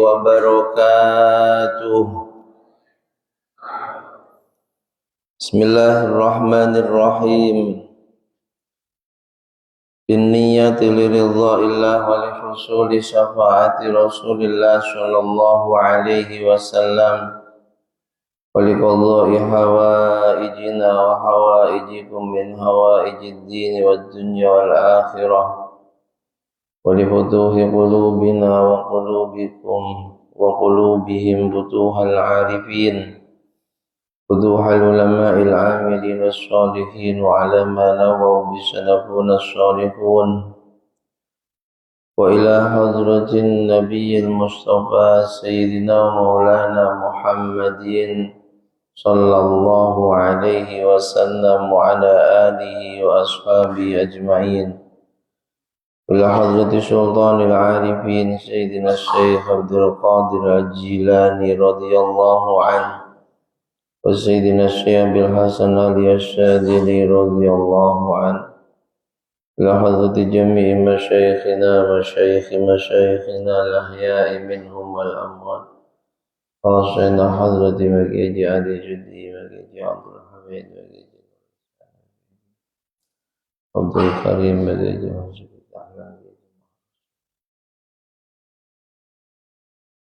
wabarakatuh. Bismillahirrahmanirrahim. Binniyati liridha'illah wa lihusuli syafaati Rasulillah sallallahu alaihi wasallam wa liqadha'i hawaijina wa hawaijikum min hawaijid dini wad dunya wal akhirah wa lifutuhi qulubina wa qulubikum wa qulubihim butuhal arifin futuhal ulama'il amilin wassalihin wa ala ma nawaw bisalafuna salihun wa ila hadratin nabiyil mustafa sayyidina maulana muhammadin sallallahu alaihi wasallam wa ala alihi wa ashabihi ajma'in ila hadrati sultanil arifin sayyidina syekh Abdul Qadir Al-Jilani radhiyallahu anhu wa sayyidina syekh Abil Hasan Ali Asy-Syadzili radhiyallahu anhu ila hadrati jami'i masyayikhina al-ahya'i minhum wal amwat khasina hadrati Maqiji Ali Judi Maqiji Abdul Hamid Maqiji Abdul Karim Maqiji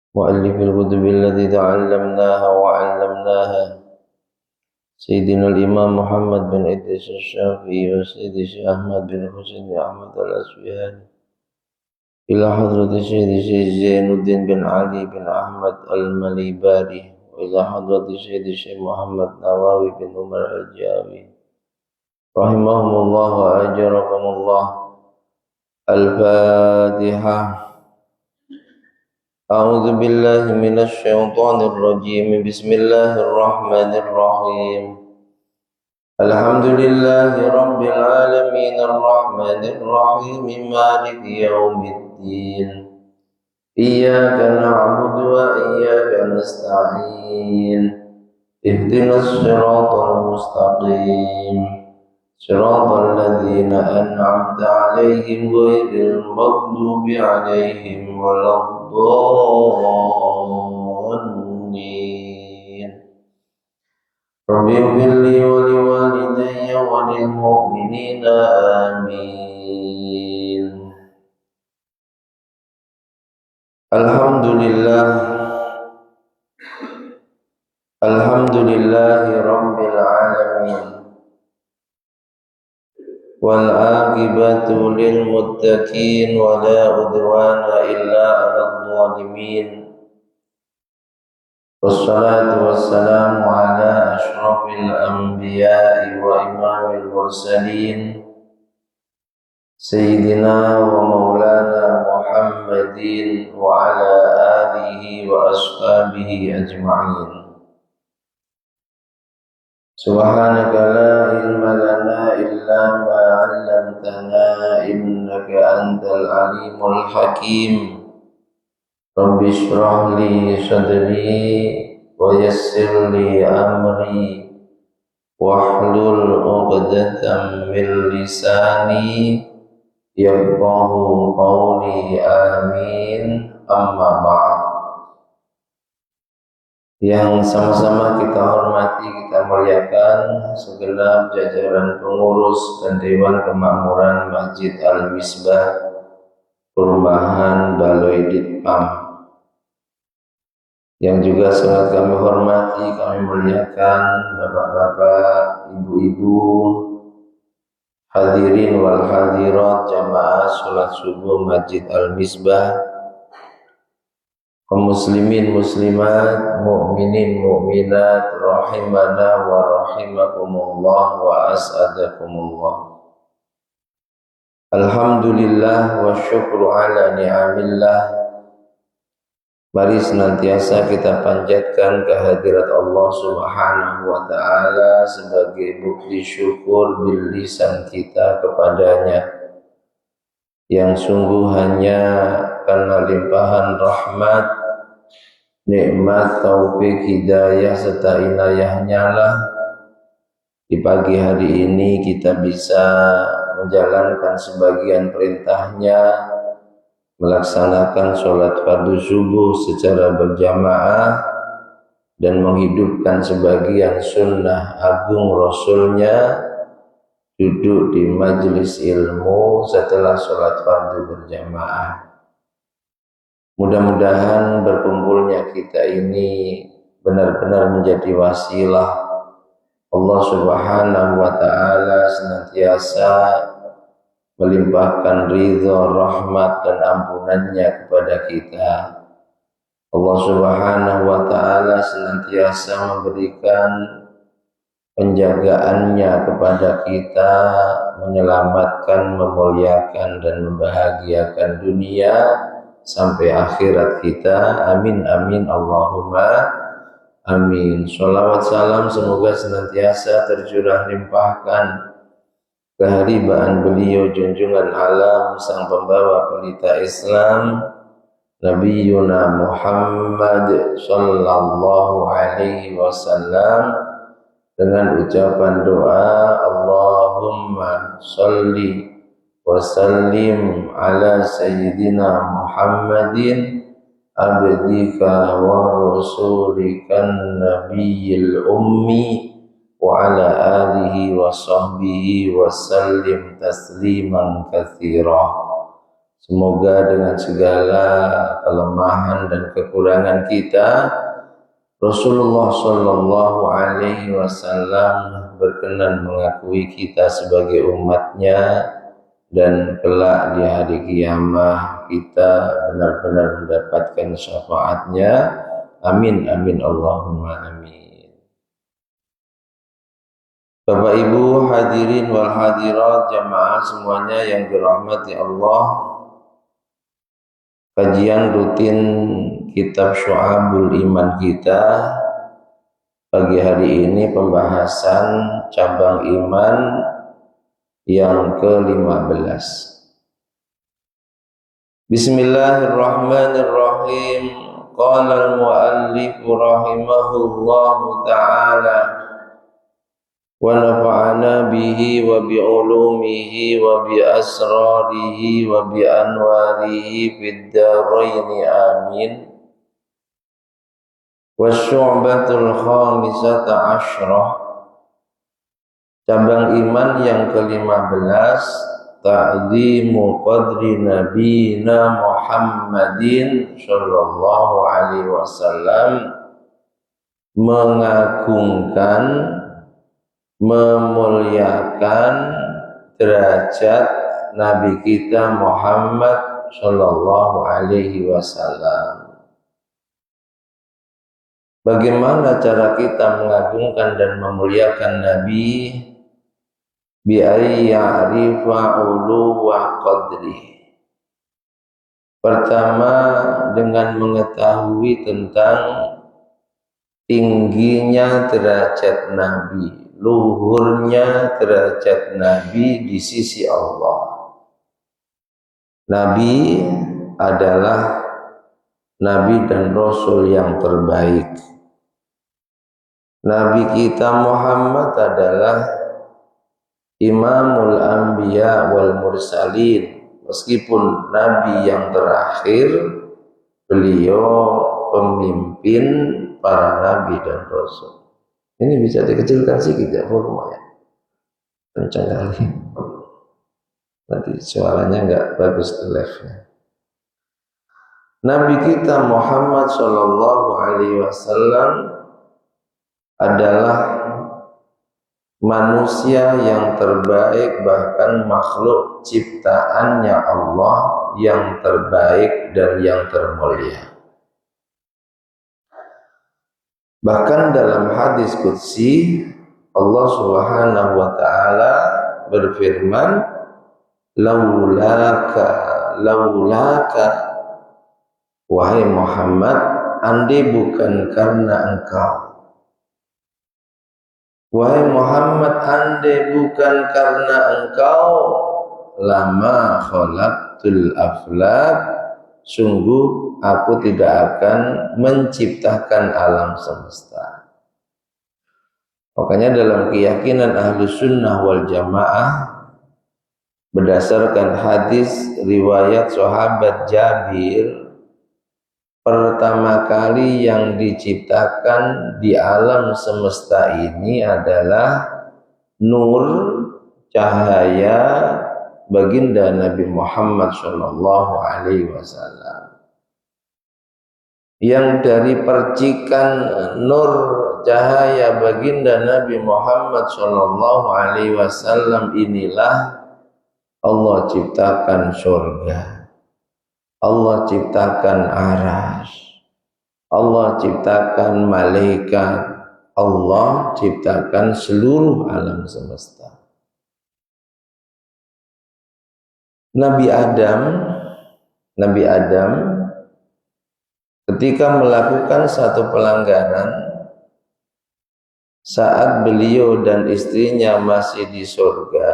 مؤلف الكتب التي تعلمناها وعلمناها سيدنا الإمام محمد بن إدريس الشافعي وسيدي الشيخ أحمد بن حسين أحمد الأسفهاني إلى حضرة سيدي زين الدين بن علي بن أحمد المليباري وإلى حضرة سيدي الشيخ محمد نواوي بن عمر الجاوي رحمهم الله وأجركم الله. الفاتحة. أعوذ بالله من الشيطان الرجيم. بسم الله الرحمن الرحيم. الحمد لله رب العالمين الرحمن الرحيم مالك يوم الدين إياك نعبد وإياك نستعين اهدنا الصراط المستقيم صراط الذين أنعمت عليهم غير المغضوب عليهم ولا الضالين. رب اغفر لي ولوالدي وللمؤمنين آمين. الحمد لله رب العالمين والعاقبة للمتقين ولا عدوان إلا على الظالمين والصلاة والسلام على أشرف الأنبياء وإمام المرسلين سيدنا ومولانا محمد وعلى آله وأصحابه أجمعين. سبحانك لا علم لنا إلا ما علمتنا إنك أنت العليم الحكيم. رب اشرح لي صدري ويسر لي أمري واحلل عقدة من لساني يفقه قولي آمين. أما بعد. Yang sama-sama kita hormati, kita muliakan segenap jajaran pengurus dan Dewan Kemakmuran Masjid Al-Misbah Perumahan Baloi Ditpam, yang juga sangat kami hormati, kami muliakan bapak-bapak, ibu-ibu, hadirin wal hadirat jamaah sholat subuh Masjid Al-Misbah, kaum muslimin muslimat, mukminin mukminat, rahimana wa rahimakumullah wa as'adakumullah. Alhamdulillah wa syukru ala ni'amillah. Mari senantiasa kita panjatkan kehadirat Allah Subhanahu wa ta'ala sebagai bukti syukur bil lisan kita kepadanya, yang sungguh hanya karena limpahan rahmat, nikmat, taufik, hidayah serta inayahnya lah di pagi hari ini kita bisa menjalankan sebagian perintahnya melaksanakan sholat fardu subuh secara berjamaah dan menghidupkan sebagian sunnah agung Rasulnya, duduk di majelis ilmu setelah sholat fardu berjamaah. Mudah-mudahan berkumpulnya kita ini benar-benar menjadi wasilah Allah Subhanahu wa Ta'ala senantiasa melimpahkan ridha, rahmat dan ampunannya kepada kita. Allah Subhanahu wa Ta'ala senantiasa memberikan penjagaannya kepada kita, menyelamatkan, memuliakan dan membahagiakan dunia sampai akhirat kita. Amin amin Allahumma amin. Sholawat salam semoga senantiasa tercurah limpahkan keharibaan beliau junjungan alam sang pembawa pelita Islam, Nabiyuna Muhammad sallallahu alaihi wasallam, dengan ucapan doa Allahumma sholli wa sallim ala sayyidina Muhammadin abdika wa rasulikan nabiyil ummi wa ala alihi wa sahbihi wa sallim tasliman katsira. Semoga dengan segala kelemahan dan kekurangan kita, Rasulullah sallallahu alaihi wasallam berkenan mengakui kita sebagai umatnya, dan kelak di hari kiamat kita benar-benar mendapatkan syafaatnya. Amin amin Allahumma amin. Bapak Ibu hadirin wal hadirat jamaah semuanya yang dirahmati Allah, kajian rutin kitab Syu'abul Iman kita pagi hari ini pembahasan cabang iman yang ke-15. Bismillahirrahmanirrahim. Qala al-muallif rahimahullahu ta'ala wa nafa'ana bihi wa bi'ulumihi wa bi asrarihi wa bi anwarihi fid dharaini amin. Wasyu'batul khamisata asyrah. Cabang iman yang ke-15, ta'zimu qadri nabiyina Muhammadin sallallahu alaihi wasallam, mengagungkan, memuliakan derajat Nabi kita Muhammad sallallahu alaihi wasallam. Bagaimana cara kita mengagungkan dan memuliakan Nabi? Bi'ay ya'rifa uluwa qadri. Pertama, dengan mengetahui tentang tingginya derajat Nabi, luhurnya derajat Nabi di sisi Allah. Nabi adalah Nabi dan Rasul yang terbaik. Nabi kita Muhammad adalah Imamul Anbiya wal Mursalin. Meskipun Nabi yang terakhir, beliau pemimpin para Nabi dan Rasul. Ini bisa dikecilkan sedikit ya volumenya. Kencang kali. Nanti suaranya nggak bagus live-nya. Nabi kita Muhammad sallallahu alaihi wasallam adalah manusia yang terbaik, bahkan makhluk ciptaannya Allah yang terbaik dan yang termulia. Bahkan dalam hadis qudsi Allah Subhanahu wa taala berfirman, laulaka wahai Muhammad, andai bukan karena engkau. Wahai Muhammad, andai bukan karena engkau, lama khalaqtul aflak, sungguh aku tidak akan menciptakan alam semesta. Makanya dalam keyakinan Ahlus Sunnah wal Jamaah, berdasarkan hadis riwayat sahabat Jabir, pertama kali yang diciptakan di alam semesta ini adalah nur, cahaya baginda Nabi Muhammad Shallallahu Alaihi Wasallam, yang dari percikan nur cahaya baginda Nabi Muhammad Shallallahu Alaihi Wasallam inilah Allah ciptakan surga, Allah ciptakan arsy, Allah ciptakan malaikat, Allah ciptakan seluruh alam semesta. Nabi Adam ketika melakukan satu pelanggaran saat beliau dan istrinya masih di surga,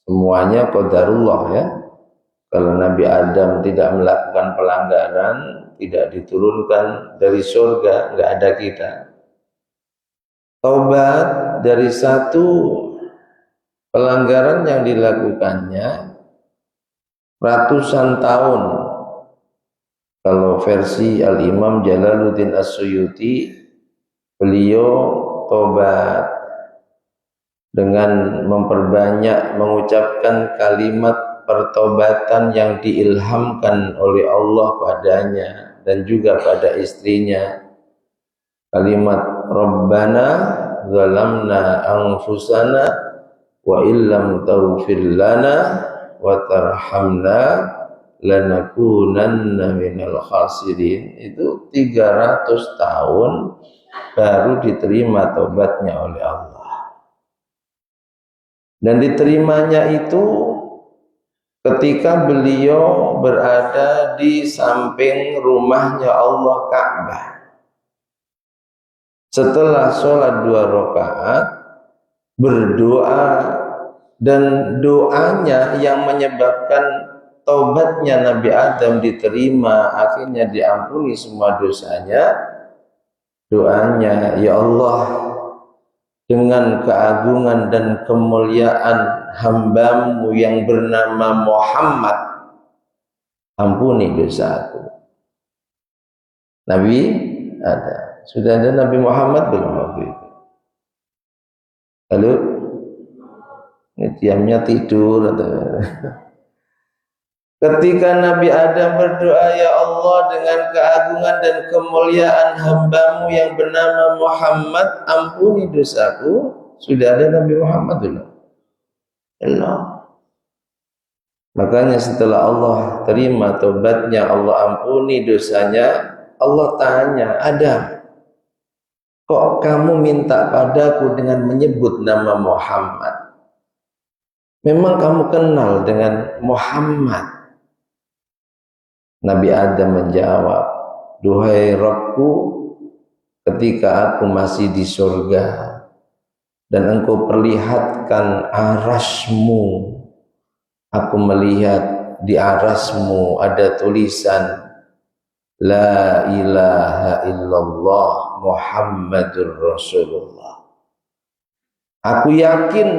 semuanya qadarullah ya. Kalau Nabi Adam tidak melakukan pelanggaran, tidak diturunkan dari surga, nggak ada kita. Taubat dari satu pelanggaran yang dilakukannya ratusan tahun. Kalau versi Al-Imam Jalaluddin As-Suyuti, beliau taubat dengan memperbanyak mengucapkan kalimat pertobatan yang diilhamkan oleh Allah padanya dan juga pada istrinya. Kalimat Rabbana zalamna anfusana wa illam taghfir lana wa tarhamna lanakunanna minal khasirin. Itu 300 tahun baru diterima tobatnya oleh Allah. Dan diterimanya itu ketika beliau berada di samping rumahnya Allah Ka'bah. Setelah sholat 2 rakaat, berdoa, dan doanya yang menyebabkan taubatnya Nabi Adam diterima, akhirnya diampuni semua dosanya. Doanya, ya Allah, dengan keagungan dan kemuliaan hambamu yang bernama Muhammad, ampuni dosaku. Nabi ada, sudah ada Nabi Muhammad belum waktu itu? Lalu ini diamnya tidur atau ketika Nabi Adam berdoa, ya Allah, dengan keagungan dan kemuliaan hambamu yang bernama Muhammad, ampuni dosaku. Sudah ada Nabi Muhammad belum? Belum. Makanya setelah Allah terima taubatnya, Allah ampuni dosanya, Allah tanya, Adam, kok kamu minta padaku dengan menyebut nama Muhammad? Memang kamu kenal dengan Muhammad? Nabi Adam menjawab, duhai Rabbku, ketika aku masih di surga dan engkau perlihatkan arasmu, aku melihat di arasmu ada tulisan La ilaha illallah Muhammadur Rasulullah. Aku yakin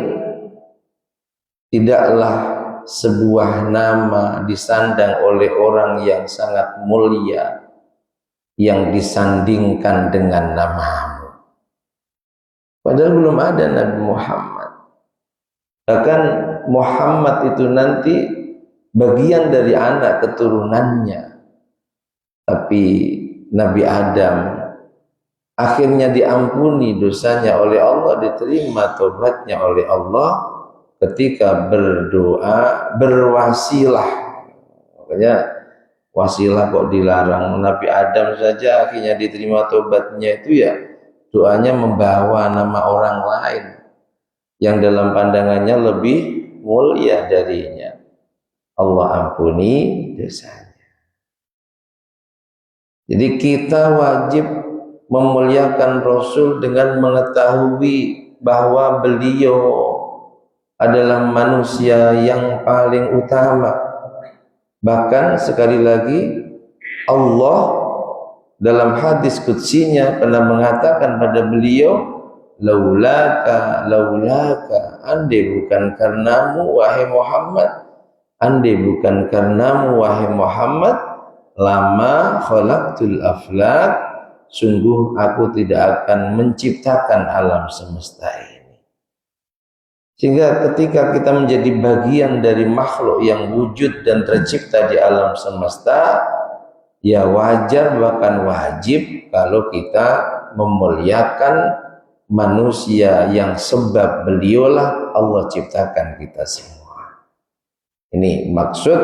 tidaklah sebuah nama disandang oleh orang yang sangat mulia yang disandingkan dengan namamu. Padahal belum ada Nabi Muhammad. Bahkan Muhammad itu nanti bagian dari anak keturunannya. Tapi Nabi Adam akhirnya diampuni dosanya oleh Allah, diterima tobatnya oleh Allah ketika berdoa berwasilah. Makanya wasilah kok dilarang. Nabi Adam saja akhirnya diterima tobatnya itu ya doanya membawa nama orang lain yang dalam pandangannya lebih mulia darinya. Allah ampuni dosanya. Jadi kita wajib memuliakan Rasul dengan mengetahui bahwa beliau adalah manusia yang paling utama. Bahkan sekali lagi Allah dalam hadis qudsinya pernah mengatakan pada beliau, laulaka andai bukan karenamu wahai Muhammad, andai bukan karenamu wahai Muhammad, lama khalaqtul aflak, sungguh aku tidak akan menciptakan alam semesta ini. Sehingga ketika kita menjadi bagian dari makhluk yang wujud dan tercipta di alam semesta, ya wajar bahkan wajib kalau kita memuliakan manusia yang sebab beliaulah Allah ciptakan kita semua. Ini maksud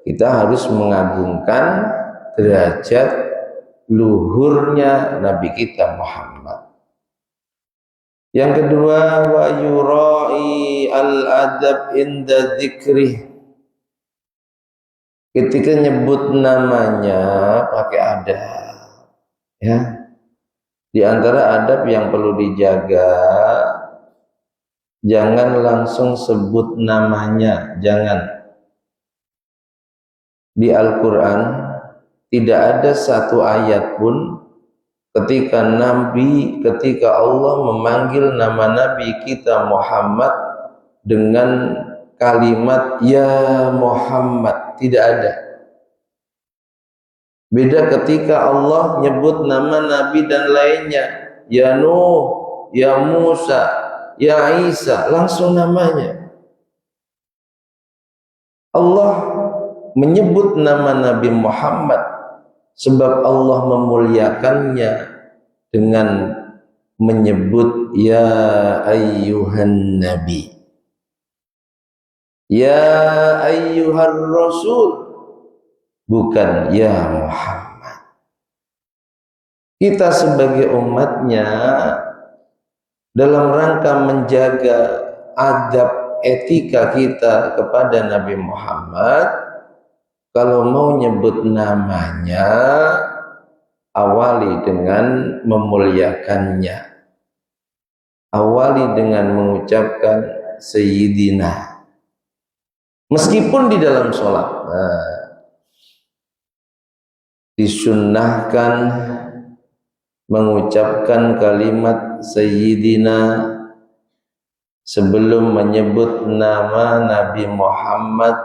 kita harus mengagungkan derajat luhurnya Nabi kita Muhammad. Yang kedua, wa yurai al-adab inda dzikrih. Ketika nyebut namanya pakai adab, ya. Di antara adab yang perlu dijaga, jangan langsung sebut namanya, jangan. Di Al-Quran tidak ada satu ayat pun ketika Allah memanggil nama Nabi kita Muhammad dengan kalimat ya Muhammad, tidak ada. Beda ketika Allah nyebut nama Nabi dan lainnya, ya Nuh, ya Musa, ya Isa, langsung namanya. Allah menyebut nama Nabi Muhammad sebab Allah memuliakannya dengan menyebut ya ayyuhan nabi, ya ayyuhar rasul, bukan ya Muhammad. Kita sebagai umatnya dalam rangka menjaga adab etika kita kepada Nabi Muhammad, kalau mau nyebut namanya awali dengan memuliakannya, awali dengan mengucapkan Sayyidina, meskipun di dalam sholat. Disunnahkan mengucapkan kalimat Sayyidina sebelum menyebut nama Nabi Muhammad,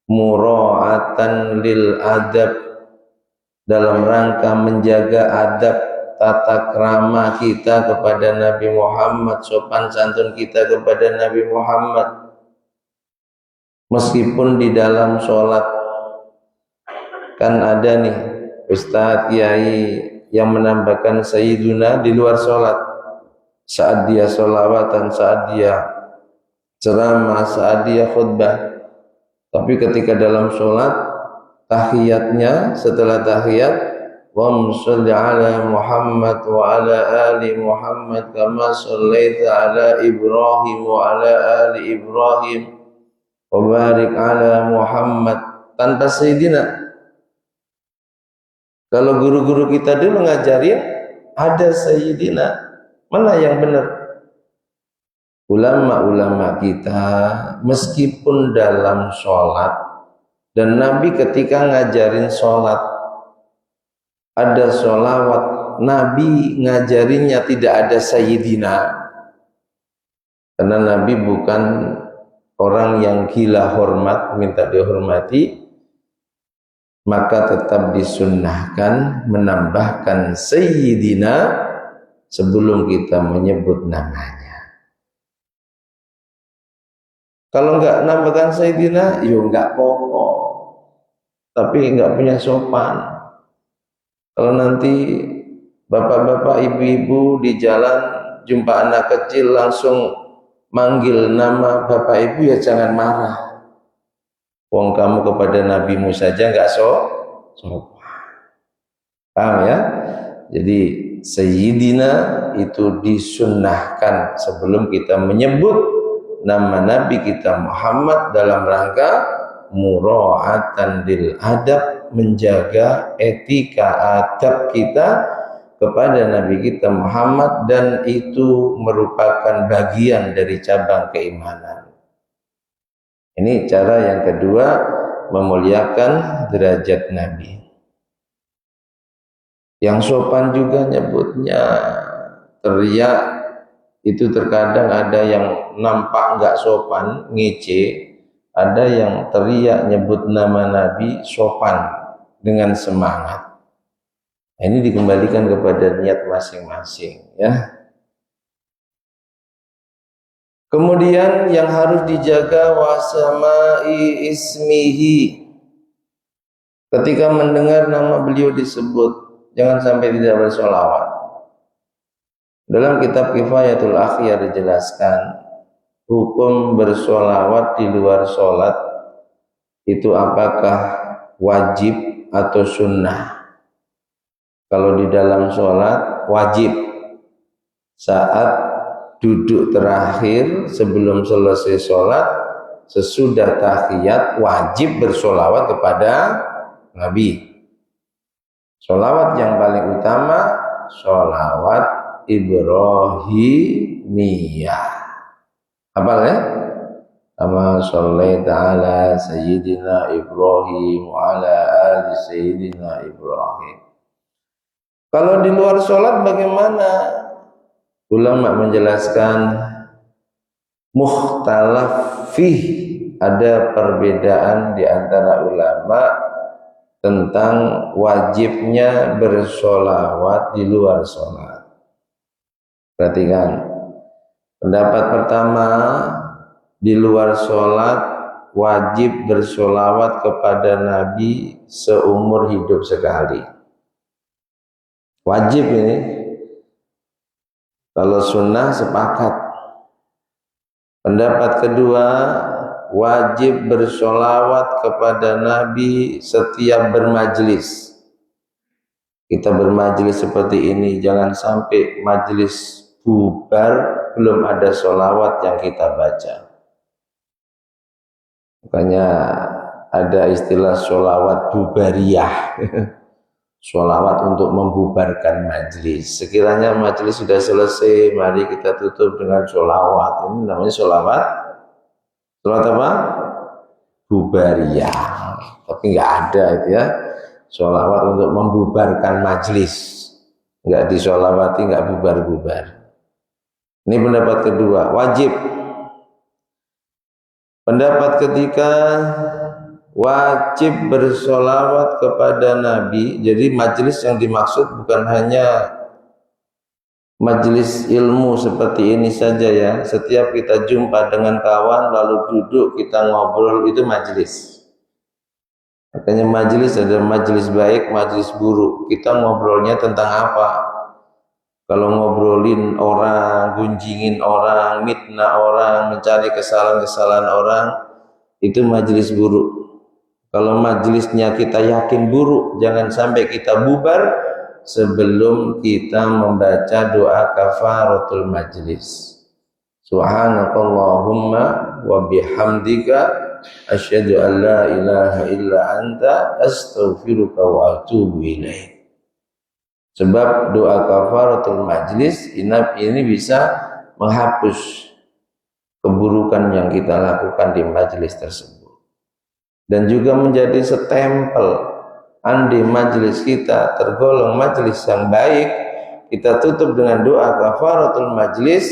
mura'atan lil adab, dalam rangka menjaga adab tata krama kita kepada Nabi Muhammad, sopan santun kita kepada Nabi Muhammad, meskipun di dalam sholat. Kan ada nih Ustadz Kiai yang menambahkan Sayyiduna di luar sholat, saat dia sholawatan, saat dia ceramah, saat dia khutbah. Tapi ketika dalam sholat, tahiyatnya setelah tahiyat, wa sholli ala Muhammad wa ala ali Muhammad kama shallaita ala Ibrahim wa ala ali Ibrahim wa barik ala Muhammad, tanpa Sayyidina. Kalau guru-guru kita dulu ngajarin ada Sayyidina, mana yang benar? Ulama-ulama kita meskipun dalam sholat, dan Nabi ketika ngajarin sholat ada sholawat, Nabi ngajarinnya tidak ada Sayyidina, karena Nabi bukan orang yang gila hormat, minta dihormati, maka tetap disunnahkan menambahkan Sayyidina sebelum kita menyebut namanya. Kalau enggak nambahkan Sayyidina, yo enggak apa-apa, tapi enggak punya sopan. Kalau nanti bapak-bapak, ibu-ibu di jalan jumpa anak kecil langsung manggil nama bapak ibu, ya jangan marah. Wong kamu kepada nabimu saja enggak sopan. Paham ya? Jadi Sayyidina itu disunnahkan sebelum kita menyebut nama Nabi kita Muhammad dalam rangka mura'atan lil adab, menjaga etika adab kita kepada Nabi kita Muhammad, dan itu merupakan bagian dari cabang keimanan. Ini cara yang kedua memuliakan derajat Nabi. Yang sopan juga nyebutnya teriak itu terkadang ada yang nampak nggak sopan, ngece, ada yang teriak nyebut nama Nabi sopan dengan semangat. Ini dikembalikan kepada niat masing-masing, ya. Kemudian yang harus dijaga wasama'i ismihi. Ketika mendengar nama beliau disebut, jangan sampai tidak bersolawat. Dalam kitab Kifayatul Akhyar dijelaskan hukum bersolawat di luar sholat itu apakah wajib atau sunnah. Kalau di dalam sholat wajib, saat duduk terakhir sebelum selesai sholat, sesudah tahiyat wajib bersolawat kepada Nabi. Sholawat yang paling utama sholawat Ibrahimiyah. Apa ya? Kama shallaita ala sayyidina Ibrahim wa ala ali sayyidina Ibrahim. Kalau di luar sholat bagaimana? Ulama menjelaskan mukhtalaf fih, ada perbedaan di antara ulama tentang wajibnya bersolawat di luar sholat. Perhatikan, pendapat pertama, di luar sholat wajib bersolawat kepada Nabi seumur hidup sekali. Wajib ini. Kalau sunnah sepakat. Pendapat kedua, wajib bersolawat kepada Nabi setiap bermajlis. Kita bermajlis seperti ini, jangan sampai majlis bubar belum ada solawat yang kita baca. Makanya ada istilah solawat bubariyah. Solawat untuk membubarkan majlis. Sekiranya majlis sudah selesai, mari kita tutup dengan solawat. Ini namanya solawat. Solawat apa? Bubariyah. Tapi nggak ada itu ya. Solawat untuk membubarkan majlis. Nggak disolawati, nggak bubar-bubar. Ini pendapat kedua, wajib. Pendapat ketiga, wajib bersolawat kepada Nabi. Jadi majelis yang dimaksud bukan hanya majelis ilmu seperti ini saja ya. Setiap kita jumpa dengan kawan lalu duduk kita ngobrol, itu majelis. Makanya majelis ada majelis baik, majelis buruk. Kita ngobrolnya tentang apa? Kalau ngobrolin orang, gunjingin orang, mitnah orang, mencari kesalahan-kesalahan orang, itu majelis buruk. Kalau majelisnya kita yakin buruk, jangan sampai kita bubar sebelum kita membaca doa kafaratul majlis. Subhanakallahumma wa bihamdika asyhadu an la ilaha illa anta astaghfiruka wa atubu ilaik. Sebab doa kafaratul majlis ini bisa menghapus keburukan yang kita lakukan di majlis tersebut. Dan juga menjadi setempel, andai majlis kita tergolong majlis yang baik, kita tutup dengan doa kafaratul majlis,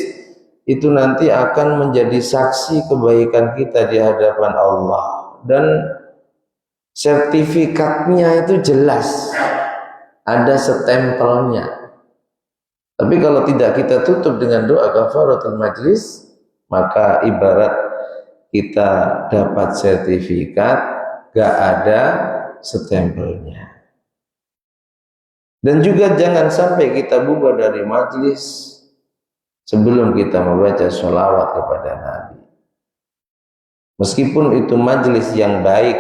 itu nanti akan menjadi saksi kebaikan kita di hadapan Allah. Dan sertifikatnya itu jelas, ada setempelnya. Tapi kalau tidak kita tutup dengan doa kafaratul majlis, maka ibarat kita dapat sertifikat, gak ada setempelnya. Dan juga jangan sampai kita bubar dari majlis sebelum kita membaca sholawat kepada Nabi. Meskipun itu majlis yang baik,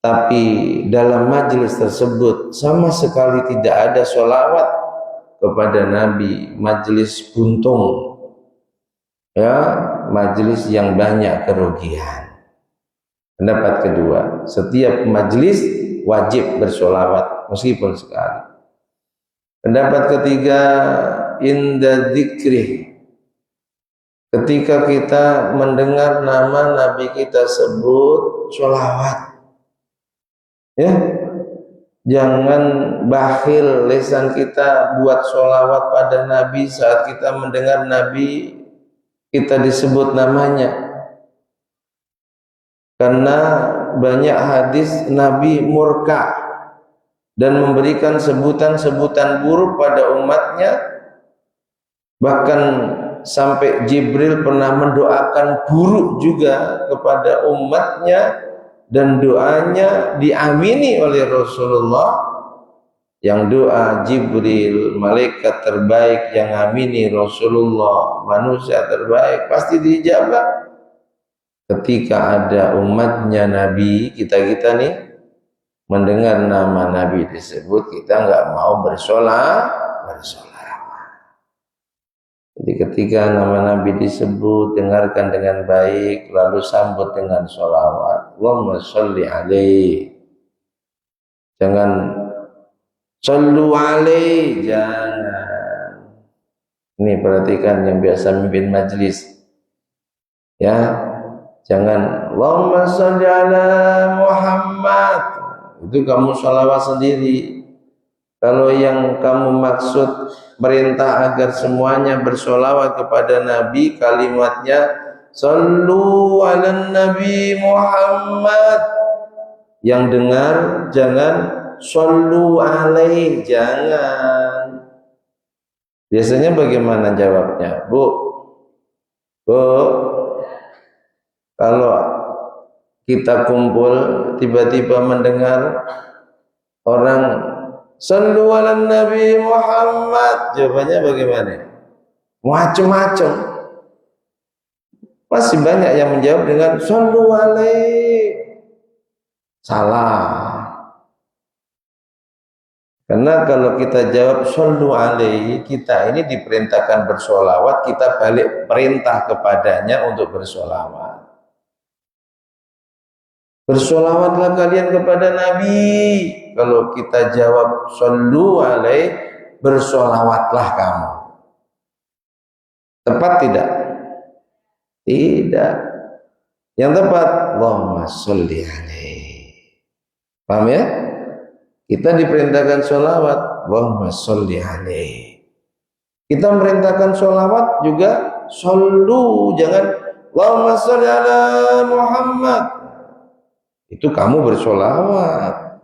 tapi dalam majlis tersebut sama sekali tidak ada sholawat kepada Nabi, majlis buntung, ya, majlis yang banyak kerugian. Pendapat kedua, setiap majlis wajib bersolawat meskipun sekali. Pendapat ketiga, inda dzikrih, ketika kita mendengar nama Nabi kita sebut, sholawat. Ya, Jangan bakhil lisan kita buat sholawat pada Nabi saat kita mendengar Nabi kita disebut namanya. Karena banyak hadis Nabi murka dan memberikan sebutan-sebutan buruk pada umatnya. Bahkan sampai Jibril pernah mendoakan buruk juga kepada umatnya, dan doanya diamini oleh Rasulullah. Yang doa Jibril, malaikat terbaik yang amini Rasulullah, manusia terbaik, pasti dijabah. Ketika ada umatnya Nabi, kita nih mendengar nama Nabi disebut, kita nggak mau bersolawat. Jadi ketika nama Nabi disebut, dengarkan dengan baik, lalu sambut dengan sholawat. Allahumma sholli alaihi. Jangan shollu alaihi, jangan. Ini perhatikan yang biasa mimpin majlis. Ya, jangan Allahumma sholli ala Muhammad. Itu kamu sholawat sendiri. Kalau yang kamu maksud perintah agar semuanya bersolawat kepada Nabi, kalimatnya Sallu ala Nabi Muhammad. Yang dengar jangan Sallu alaih, jangan. Biasanya bagaimana jawabnya? Bu, kalau kita kumpul tiba-tiba mendengar orang Sallu ala Nabi Muhammad, jawabannya bagaimana? Macam-macam. Masih banyak yang menjawab dengan Sallu alaihi. Salah. Karena kalau kita jawab Sallu alaihi, kita ini diperintahkan bersolawat, kita balik perintah kepadanya untuk bersolawat. Bersolawatlah kalian kepada Nabi. Kalau kita jawab Sallu alaihi, bersolawatlah kamu. Tepat tidak? Tidak. Yang tepat Allahumma sholli alaihi. Paham ya? Kita diperintahkan sholawat, Allahumma sholli alaihi. Kita merintahkan sholawat juga Sallu, jangan Allahumma sholli ala Muhammad. Itu kamu bersolawat,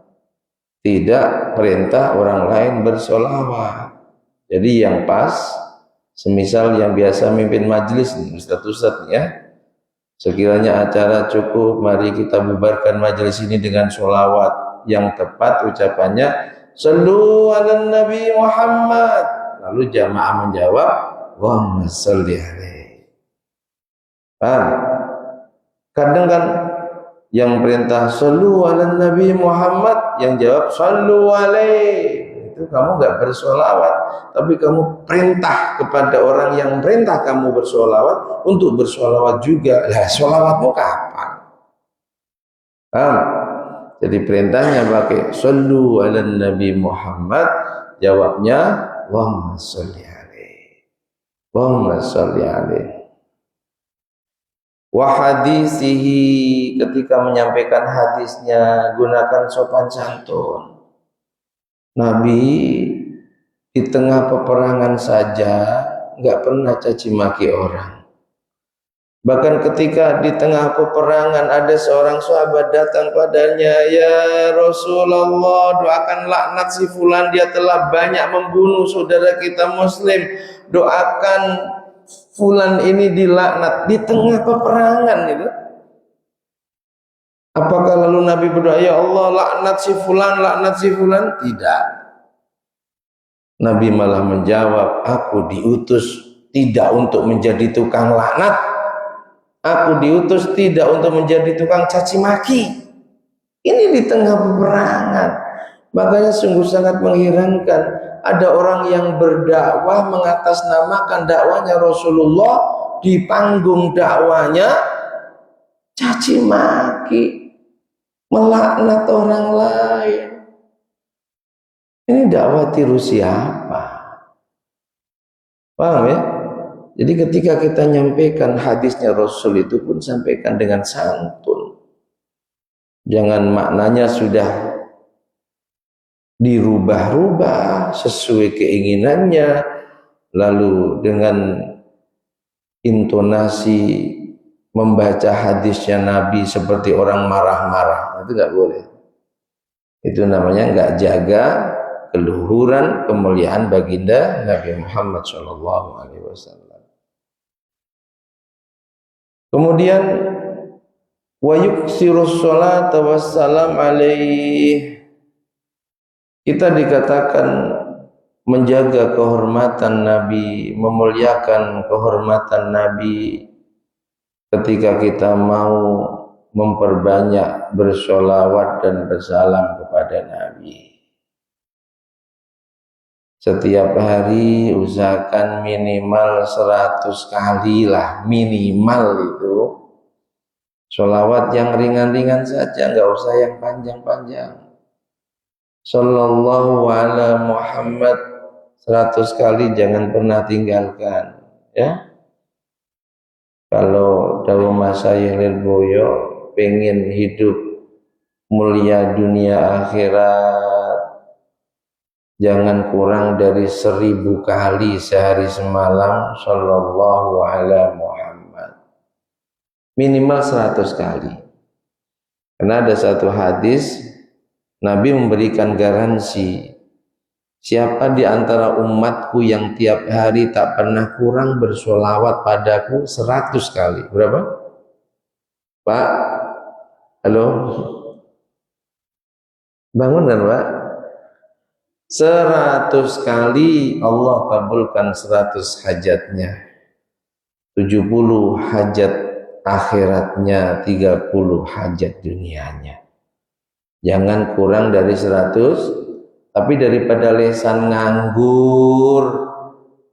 tidak perintah orang lain bersolawat. Jadi yang pas, semisal yang biasa mimpin majelis nih, Ustadz ya, sekiranya acara cukup, mari kita bubarkan majelis ini dengan solawat. Yang tepat ucapannya Sallu ala Nabi Muhammad. Lalu jamaah menjawab Allahumma sholli alaihi. Paham? Kadang kan yang perintah Sallu ala Nabi Muhammad, yang jawab Sallu alaihi. Itu kamu nggak bersolawat, tapi kamu perintah kepada orang yang perintah kamu bersolawat untuk bersolawat juga. Lah, solawatmu kapan? Jadi perintahnya pakai Sallu ala Nabi Muhammad, jawabnya Allahumma sholli alaihi. Allahumma sholli alaihi. Wa hadisihi, ketika menyampaikan hadisnya gunakan sopan santun. Nabi di tengah peperangan saja nggak pernah caci maki orang. Bahkan ketika di tengah peperangan ada seorang sahabat datang padanya, ya Rasulullah, doakan laknat si fulan, dia telah banyak membunuh saudara kita muslim. Doakan fulan ini dilaknat di tengah peperangan itu. Apakah lalu Nabi berdoa, ya Allah laknat si fulan, laknat si fulan? Tidak. Nabi malah menjawab, aku diutus tidak untuk menjadi tukang laknat. Aku diutus tidak untuk menjadi tukang caci maki. Ini di tengah peperangan. Makanya sungguh sangat mengherankan, ada orang yang berdakwah mengatasnamakan dakwanya Rasulullah, di panggung dakwanya caci maki, melaknat orang lain. Ini dakwah tiru siapa? Paham ya? Jadi ketika kita nyampaikan hadisnya Rasul itu pun sampaikan dengan santun. Jangan maknanya sudah dirubah-rubah sesuai keinginannya, lalu dengan intonasi membaca hadisnya Nabi seperti orang marah-marah, itu nggak boleh. Itu namanya nggak jaga keluhuran kemuliaan baginda Nabi Muhammad SAW. Kemudian wa yuksirus sholata wassalam alaih, kita dikatakan menjaga kehormatan Nabi, memuliakan kehormatan Nabi ketika kita mau memperbanyak bersolawat dan bersalam kepada Nabi. Setiap hari usahakan minimal 100 kali lah, minimal itu. Sholawat yang ringan-ringan saja, nggak usah yang panjang-panjang. Sallallahu ala Muhammad 100 kali jangan pernah tinggalkan, ya. Kalau dawu Masyayikh Lirboyo pengen hidup mulia dunia akhirat, jangan kurang dari 1000 kali sehari semalam sallallahu ala Muhammad, minimal 100 kali. Karena ada satu hadis Nabi memberikan garansi, siapa di antara umatku yang tiap hari tak pernah kurang bersolawat padaku 100 kali. Berapa? Pak? Halo? Bangun kan Pak? 100 kali Allah kabulkan 100 hajatnya. 70 hajat akhiratnya, 30 hajat dunianya. Jangan kurang dari 100, tapi daripada lesan nganggur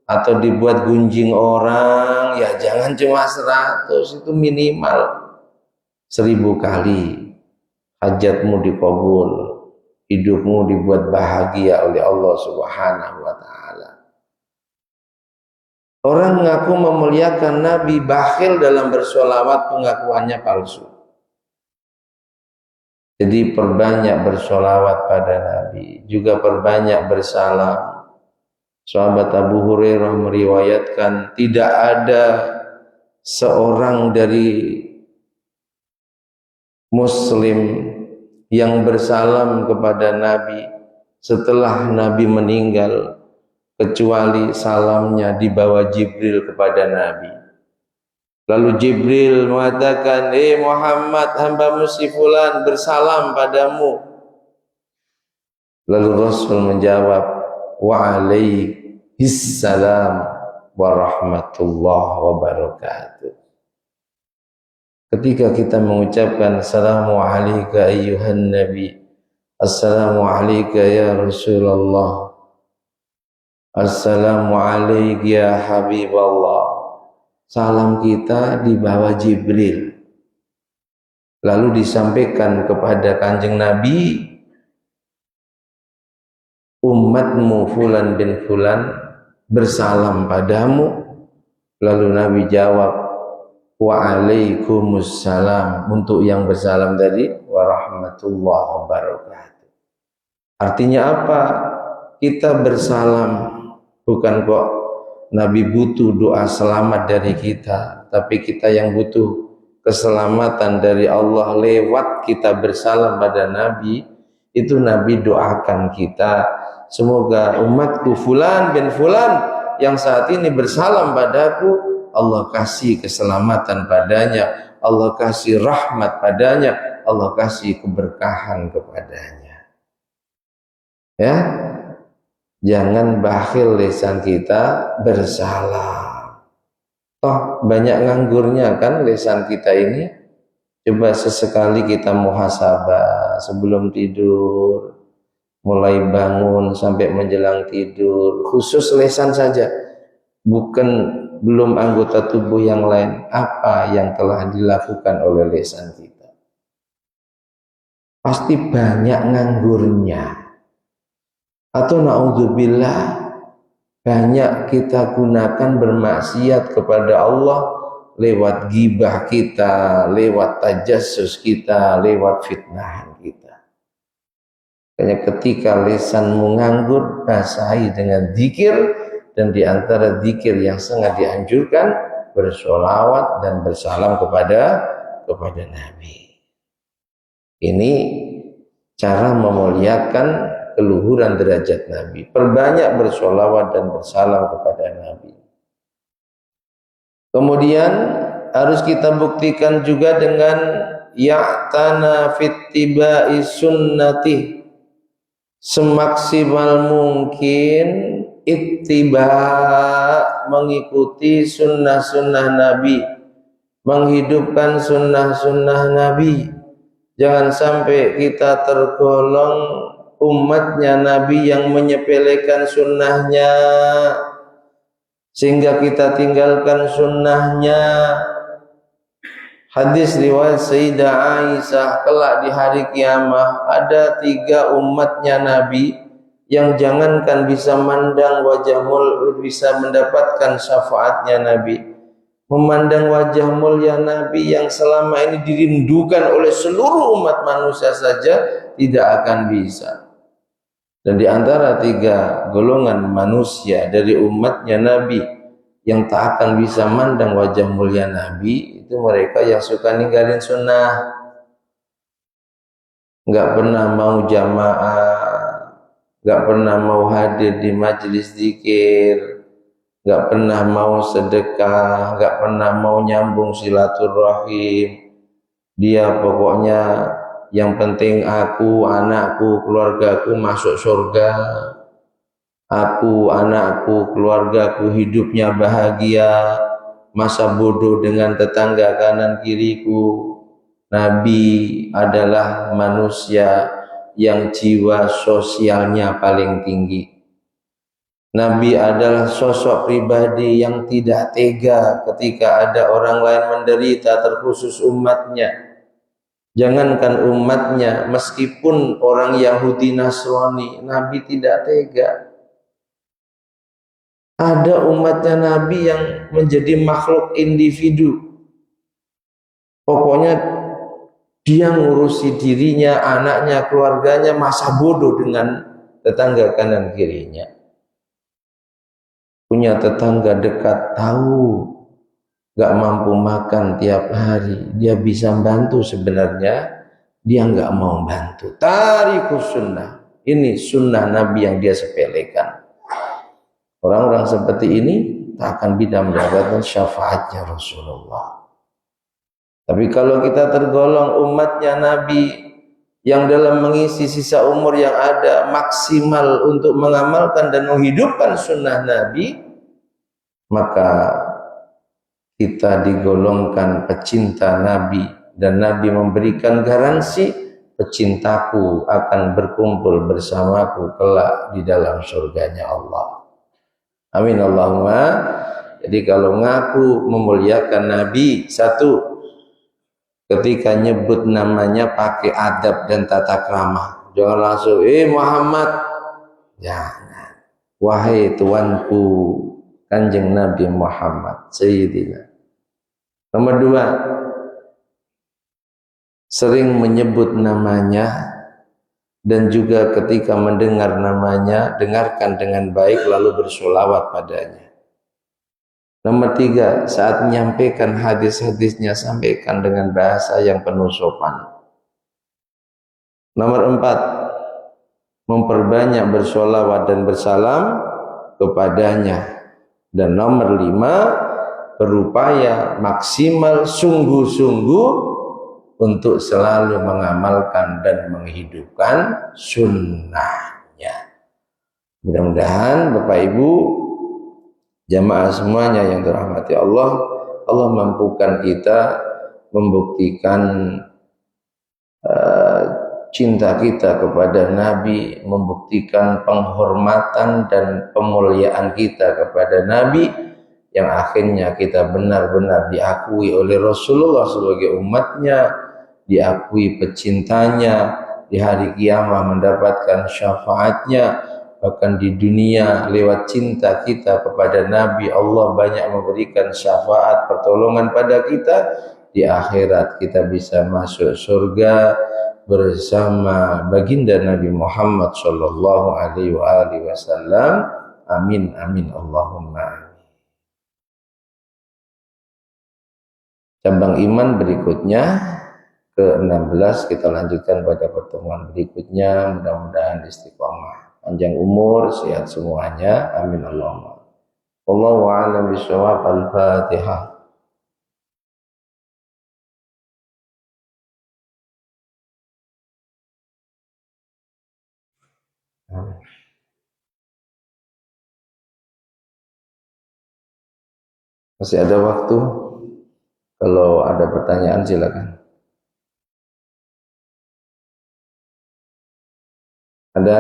atau dibuat gunjing orang, ya jangan cuma 100, itu minimal 1000 kali hajatmu dikabul, hidupmu dibuat bahagia oleh Allah Subhanahu wa Ta'ala. Orang mengaku memuliakan Nabi, bakhil dalam bersolawat, pengakuannya palsu. Jadi perbanyak bersolawat pada Nabi, juga perbanyak bersalam. Sahabat Abu Hurairah meriwayatkan tidak ada seorang dari Muslim yang bersalam kepada Nabi setelah Nabi meninggal kecuali salamnya dibawa Jibril kepada Nabi. Lalu Jibril mengatakan, Muhammad, hamba si fulan bersalam padamu. Lalu Rasul menjawab, wa alaihis-salam wa rahmatullah wa barakatuh. Ketika kita mengucapkan assalamu alayka ayyuhan nabi, assalamu alayka ya Rasulullah, assalamu alayka ya Habiballah, salam kita dibawa Jibril, lalu disampaikan kepada Kanjeng Nabi, umatmu fulan bin fulan bersalam padamu. Lalu Nabi jawab, wa alaikumussalam, untuk yang bersalam tadi, wa rahmatullahi wa barakatuh. Artinya apa? Kita bersalam, bukan kok Nabi butuh doa selamat dari kita, tapi kita yang butuh keselamatan dari Allah lewat kita bersalam pada Nabi. Itu Nabi doakan kita, semoga umatku fulan bin fulan yang saat ini bersalam padaku, Allah kasih keselamatan padanya, Allah kasih rahmat padanya, Allah kasih keberkahan kepadanya. Ya, jangan bakhil lisan kita bersalam. Toh banyak nganggurnya kan lisan kita ini. Coba sesekali kita muhasabah sebelum tidur, mulai bangun sampai menjelang tidur, khusus lisan saja, belum anggota tubuh yang lain. Apa yang telah dilakukan oleh lisan kita? Pasti banyak nganggurnya. Atau na'udzubillah, banyak kita gunakan bermaksiat kepada Allah lewat gibah kita, lewat tajassus kita, lewat fitnahan kita. Makanya ketika lisanmu nganggur, basahi dengan zikir, dan di antara zikir yang sangat dianjurkan bersolawat dan bersalam kepada Nabi. Ini cara memuliakan keluhuran derajat Nabi. Perbanyak bersolawat dan bersalam kepada Nabi. Kemudian harus kita buktikan juga dengan ya'tana fittiba'i sunnati, semaksimal mungkin ittiba, mengikuti sunnah-sunnah Nabi, menghidupkan sunnah-sunnah Nabi. Jangan sampai kita tergolong umatnya Nabi yang menyepelekan sunnahnya sehingga kita tinggalkan sunnahnya. Hadis riwayat Sayyidah Aisyah, kelak di hari kiamat ada 3 umatnya Nabi yang jangankan bisa mandang wajah mulia, bisa mendapatkan syafaatnya Nabi, memandang wajah mulia Nabi yang selama ini dirindukan oleh seluruh umat manusia saja tidak akan bisa. Dan di antara 3 golongan manusia dari umatnya Nabi yang tak akan bisa mandang wajah mulia Nabi, itu mereka yang suka ninggalin sunnah, nggak pernah mau jamaah, nggak pernah mau hadir di majelis zikir, nggak pernah mau sedekah, nggak pernah mau nyambung silaturahim. Dia pokoknya yang penting aku, anakku, keluargaku masuk surga, aku, anakku, keluargaku hidupnya bahagia, masa bodoh dengan tetangga kanan kiriku. Nabi adalah manusia yang jiwa sosialnya paling tinggi. Nabi adalah sosok pribadi yang tidak tega ketika ada orang lain menderita, terkhusus umatnya. Jangankan umatnya, meskipun orang Yahudi Nasrani, Nabi tidak tega. Ada umatnya Nabi yang menjadi makhluk individu. Pokoknya dia ngurusi dirinya, anaknya, keluarganya, masa bodoh dengan tetangga kanan kirinya. Punya tetangga dekat, tahu gak mampu makan tiap hari, dia bisa bantu, sebenarnya dia gak mau bantu. Tarikus sunnah, ini sunnah Nabi yang dia sepelekan. Orang-orang seperti ini tak akan bisa mendapatkan syafaatnya Rasulullah. Tapi kalau kita tergolong umatnya Nabi yang dalam mengisi sisa umur yang ada maksimal untuk mengamalkan dan menghidupkan sunnah Nabi, maka kita digolongkan pecinta Nabi, dan Nabi memberikan garansi, pecintaku akan berkumpul bersamaku kelak di dalam surganya Allah. Amin Allahumma. Jadi kalau ngaku memuliakan Nabi, 1, ketika nyebut namanya pakai adab dan tata krama. Jangan langsung Muhammad. Jangan. Wahai tuanku, Kanjeng Nabi Muhammad Sayyidina. Nomor 2, sering menyebut namanya, dan juga ketika mendengar namanya, dengarkan dengan baik lalu bersolawat padanya. Nomor 3, saat menyampaikan hadis-hadisnya, sampaikan dengan bahasa yang penuh sopan. Nomor 4, memperbanyak bersolawat dan bersalam kepadanya. Dan nomor 5, berupaya maksimal sungguh-sungguh untuk selalu mengamalkan dan menghidupkan sunnahnya. Mudah-mudahan Bapak Ibu jamaah semuanya yang dirahmati Allah, Allah mampukan kita membuktikan cinta kita kepada Nabi, membuktikan penghormatan dan pemuliaan kita kepada Nabi, yang akhirnya kita benar-benar diakui oleh Rasulullah sebagai umatnya, diakui pecintanya, di hari kiamat mendapatkan syafaatnya, bahkan di dunia lewat cinta kita kepada Nabi, Allah banyak memberikan syafaat pertolongan pada kita. Di akhirat kita bisa masuk surga bersama baginda Nabi Muhammad sallallahu alaihi wasallam. Amin amin Allahumma amin. Cabang iman berikutnya ke-16 kita lanjutkan pada pertemuan berikutnya. Mudah-mudahan istiqomah, panjang umur, sehat semuanya. Amin Allahumma. Wallahu a'lam bishawab. Al-Fatihah. Masih ada waktu. Kalau ada pertanyaan silakan. Ada?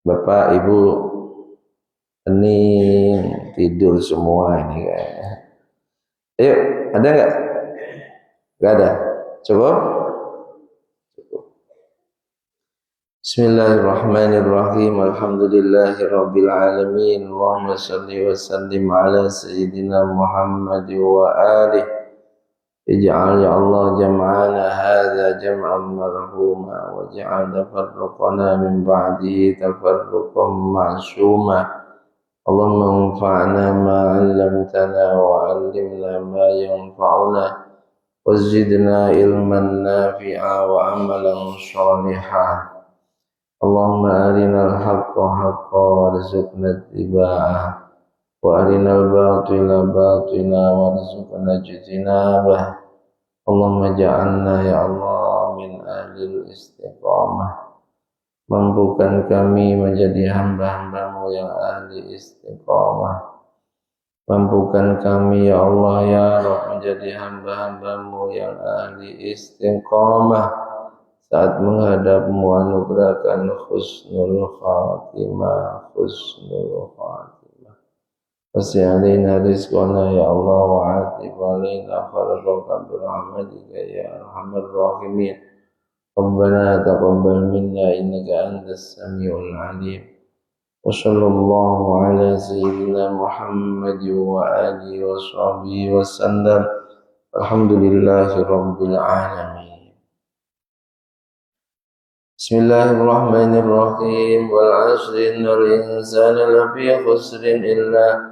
Bapak, Ibu, ini tidur semua ini kayaknya. Ayo, ada nggak? Nggak ada. Cukup? Bismillahirrahmanirrahim. Alhamdulillahirabbil alamin. Allahumma shalli wa sallim ala sayyidina Muhammad wa alihi. Ij'al ya Allah jam'ana hadza jam'an marhuma waj'al tafarruqana min ba'dihi tafarruqan ma'suma. Allahumma anfa'na ma 'allamtana wa 'allimna ma yanfa'una wazidna ilman nafi'a wa amalan shalihan. Allahumma arinal haqqa haqqan warzuqna ittiba'ah wa arinal batila batila warzuqna ijtinabah. Allahumma ja'alna ya Allah min ahlil istiqamah. Mampukan kami menjadi hamba-hamba-Mu yang ahli istiqamah. Mampukan kami ya Allah ya Rabb menjadi hamba-hamba-Mu yang ahli istiqamah. Saat menghadap-Mu anugerahkan husnul khatimah, husnul khatimah. Wasi' alaina rizqana ya Allah wa 'atib alaina kharaqaka birahmatika ya arhamar rahimin. Rabbana taqabbal minna innaka antas samiul 'alim. Wa sallallahu ala sayyidina Muhammad wa alihi wa sahbihi wa sallam. Alhamdulillahi rabbil alamin. Bismillahirrahmanirrahim. Wal 'asri innal insana lafi khusrin illa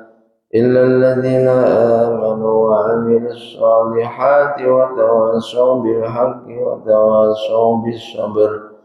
alladhina amanu wa 'amilus solihati wa tawassaw bil haqqi wa tawassaw bis sabr.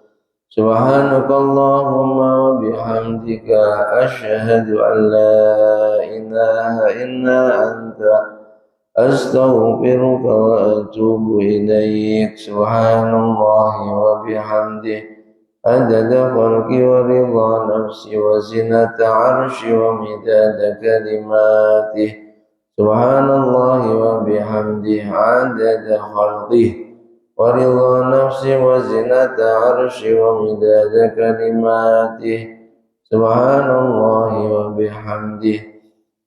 Subhanakallahumma wa bihamdika asyhadu an la ilaha illa anta astaghfiruka wa atubu ilaik. Subhanallahi wa bihamdihi adada khalqi wa ridha nafsi wa zinata arshi wa midada kalimatihi. Subhanallahi wa bihamdihi adada khalqi wa ridha nafsi wa zinata arshi wa midada kalimatihi. Subhanallahi wa bihamdihi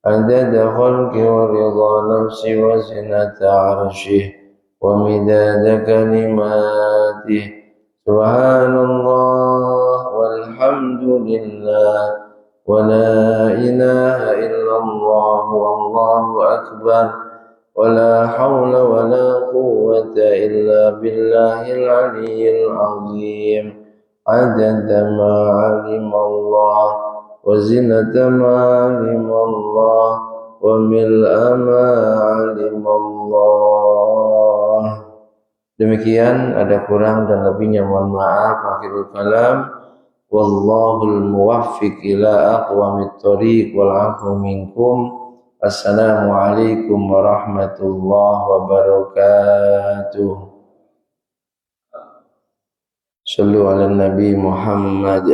adada khalqi wa ridha nafsi wa zinata arshi wa midada kalimatihi. Subhanallah walhamdulillah wa la ilaha illallah wallahu akbar wa la hawla wa la quwwata illa billahil aliyyil azim. Adada ma 'alimallah wa zinata ma 'alimallah wa mil'a ma 'alimallah. Demikian, ada kurang dan lebihnya mohon maaf. Akhirul kalam, wallahul muwaffiq ila aqwamit thoriq wal 'afwu minkum. Assalamualaikum warahmatullahi wabarakatuh. Shallu ala Nabi Muhammad.